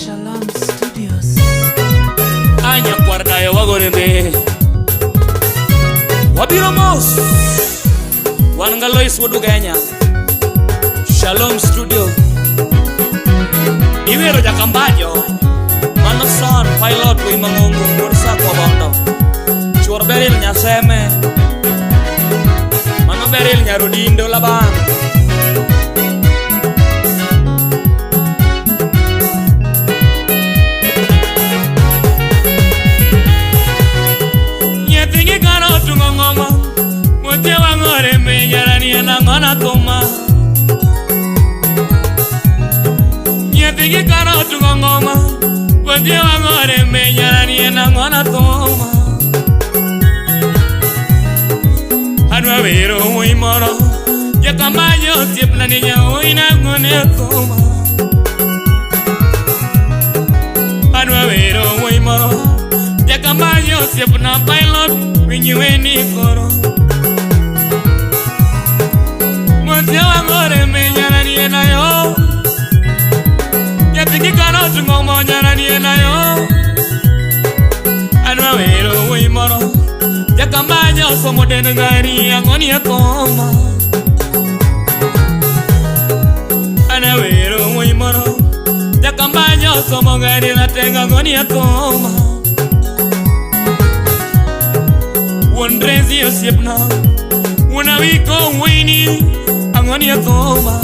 Shalom Studios. Anya guarda yo wagorende wabiro mos wangalois woduganya Shalom Studio iwero jakambajo mano son pilot wi mangungu kursa kwa bondo chuor beril nyaseme mano beril nyarudindo laban nyetingi kano tungongoma mote wangore menyarani enangona toma nyetingi kano tungongoma mote wangore menyarani enangona toma anwa vero muy moro ya kamayo siepna niña hoy na ngone toma anwa vero muy moro ya kamayo siepna pilot winyweni koro mote wangore menyarani enayo ya tiki kano tungomo nyarani enayo anwa vero muy moro ya kamayo somo denengari angoni atoma ana vero muy moro ya kamayo somo gari na tenga angoni atoma wondrezi osiepna una wiko wini angoni atoma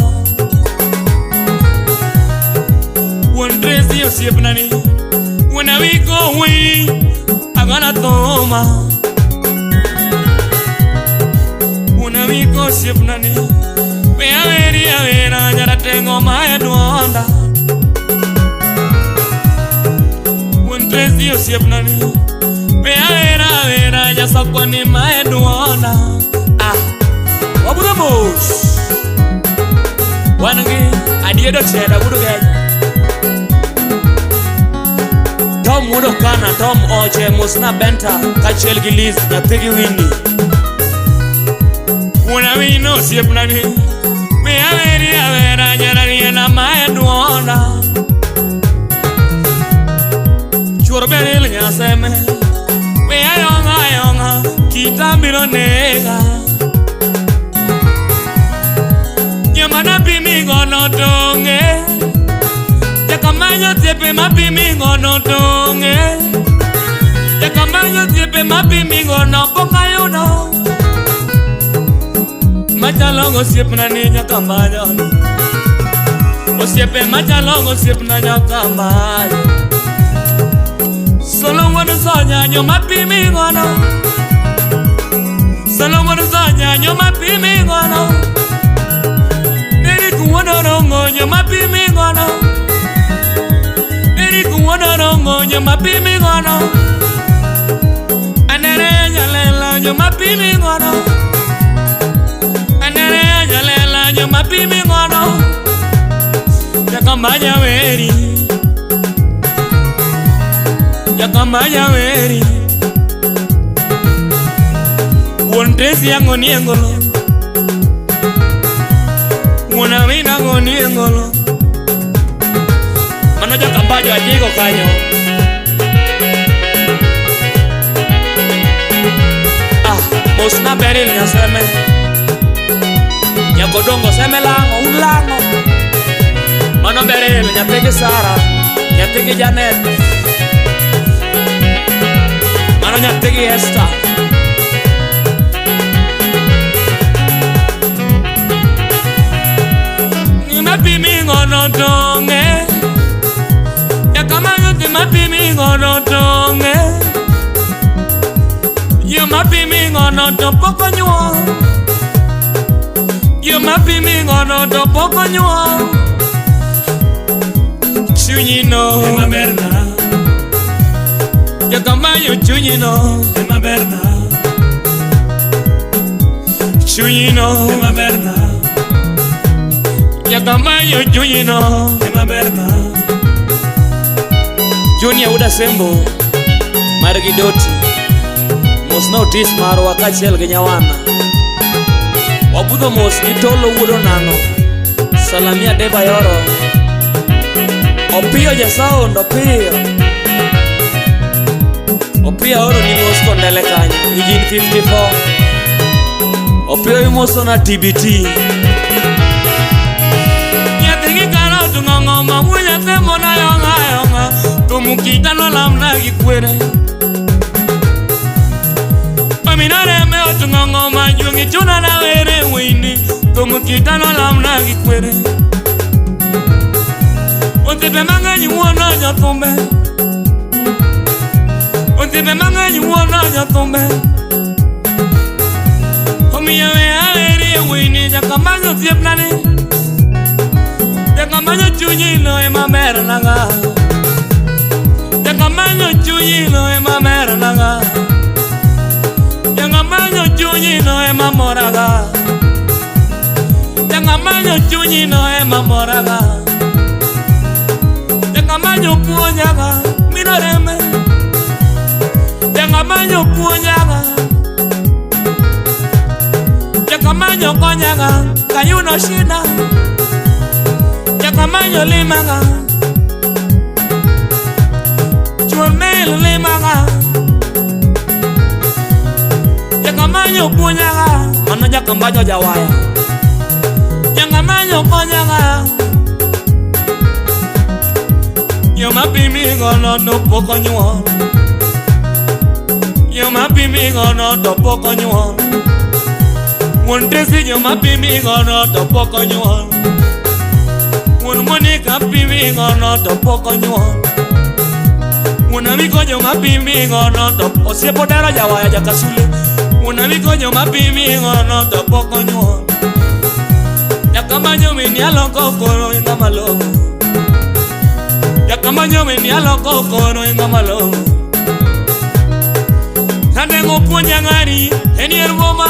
wondrezi osiepna ni una wiko wini angoni atoma una wiko osiepna ni we avera nyara tengo maya duonda wondrezi osiepna ni we avera nyasakwa ni maya duonda waburamos wanangi adiedo cheda budugenya Tom mudo kana Tom oche musna benta kachel gilis nyatigi wini una vino siepna ni me avera nyarani na maya duonda chuor beril nyaseme we ayonga kitambiro nega nyamana pimi gono tonge yakamanyo tepe mapimi gono tonge yakamanyo tepe mapimi gono pokayono machalongo siepna ni nyakamayo osiepe machalongo siepna nyakamayo solo wano sonya nyo mapimi gono solo wano sonya nyo mapimi gono neri kuwono rongo nyo mapimi gono neri kuwono rongo nyo mapimi gono anere nyalela nyo mapimi gono anere nyalela nyo mapimi gono yakamanya weri yakamanya weri wondrezi yangoni engolo wona wina ngoni engolo mano jakambajo ajigo kanyo mosna beril nyaseme nyakodongo seme lango ulango mano beril nyatigi Sara nyatigi Janet mano nyatigi Esther ni mapimi ngono tonge yakamanyo ti mapimi ngono tonge yo mapimi ngono to poko nyuo yo mapimi ngono to poko nyuo chunyino ema berna yakamanyo chunyino ema berna chunyino ema berna yakamanyo chunyino ema berna Junior uda sembo margidoti mos notis maro wakachel genyawana wabudho mos itolo wudo nano salamia deba yoro Opio ja sound opio. Opio oro ni mosko ndele kanyo. Ijin 54. Opio imoso na TBT. Yatingi karo tungongo mamunya temo na yonga. Tumukita no lamna gikwere. Paminare me otungongo majungi chuna na were wini. Tumukita no lamna gikwere. Ontipe manganyi wona nyatombe. Ontipe manganyi wona nyatombe. Omiya we awere wini jakamanyo tiepnani. Jakamanyo chunyi no ema mera nanga. Jakamanyo chunyi no ema mera nanga. Jakamanyo chunyi no ema moraga. Jakamanyo chunyi no ema moraga. Jakamanyo puonyaga minoreme. Jakamanyo puonyaga. Jakamanyo konyaga kayuno shida. Jakamanyo limaga. Chuomel limaga. Jakamanyo puonyaga. Mano jakamanyo jawaya. Jakamanyo konyaga. Yo mapimi gono no poko nyuon. Yo mapimi gono do poko nyuon. Montesi yo mapimi gono do poko nyuon. Mon Monica pimi gono do poko nyuon. Mon amigo yo mapimi gono do osiepo dara jawaya jakasule. Mon amigo yo mapimi gono do poko nyuon. Jakamanyo mini aloko koro ingamalo. Jakamanyo meni aloko koro ingamalo. Natengo punya ngari eni erboma.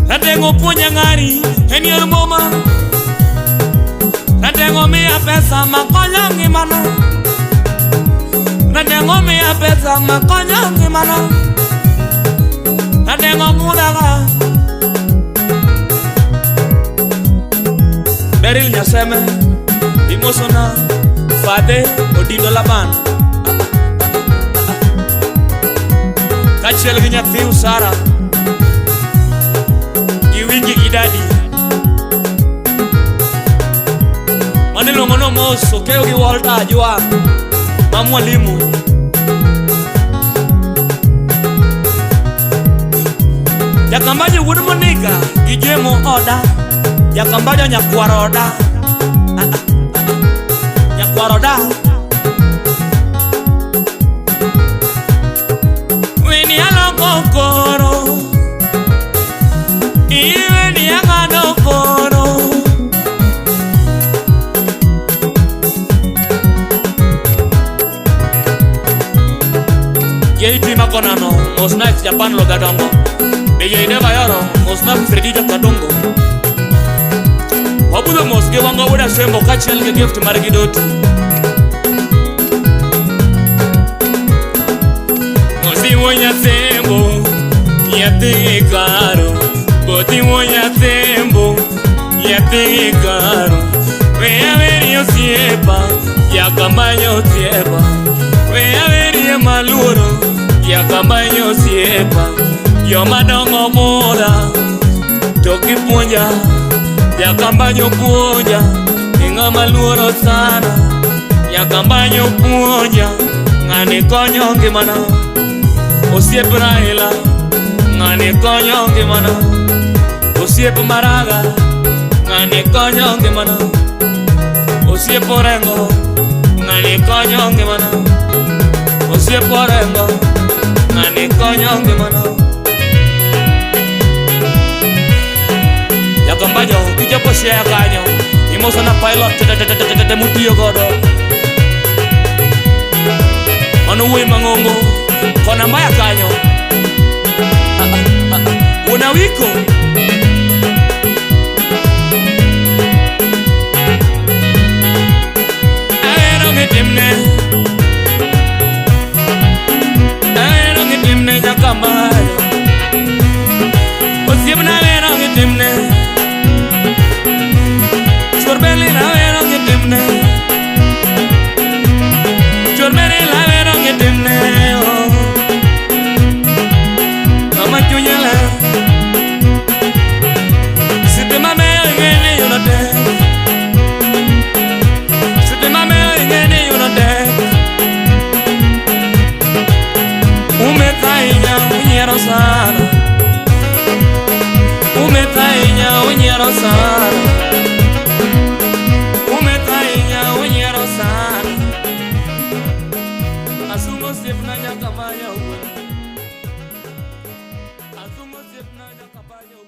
Natengo punya ngari eni erboma. Natengo mia pesa makonya ngimana. Natengo mia pesa makonya ngimana. Natengo mudaga. Beril nyaseme Imosona Fade Odindo Laban Kachel ginya Thiu Sara Iwingi Gidadi Manilo ngono moso Keo gi Walter Ajua Mamwalimu Jakambaje Wood Monica Gijemo Oda Jakambaje Nyakwaroda Nyakwaroda Weni aloko koro Iwe ni agado koro Yeiti makonano Osna Japan lo gadongo Beyeide bayaro Osna Fredida kadongo Wabudo moske wanga wada sembo kachel ke gift margidoti Mosi wonya sembo Yate karo Boti wonya sembo Yate karo Wea veri yo siepa Yakamanyo siepa Wea veri yo maluro Yakamanyo siepa Yo madongo moda Toki punja Jakambanyo puonja Ingama luoro sana Jakambanyo puonja Ngani konyo ngimana Osiep Raila Ngani konyo ngimana Osiep Maraga Ngani konyo ngimana Osiep Orengo Ngani konyo ngimana Osiep Orengo Ngani konyo ngimana Jakambanyo Kijapo share kanyo Imosona pilot Mutiyo godo Manuwe mangongo Kona mbaya kanyo Unawiko Aero ngitimne Aero ngitimne Jakambanyo Osiepna aero ngitimne Sorbeli na aero ngitimne unyiero sana, umetainya unyiero sana, umetainya unyiero sana. Asungo sip na nyaka mayo, asungo sip na nyaka mayo.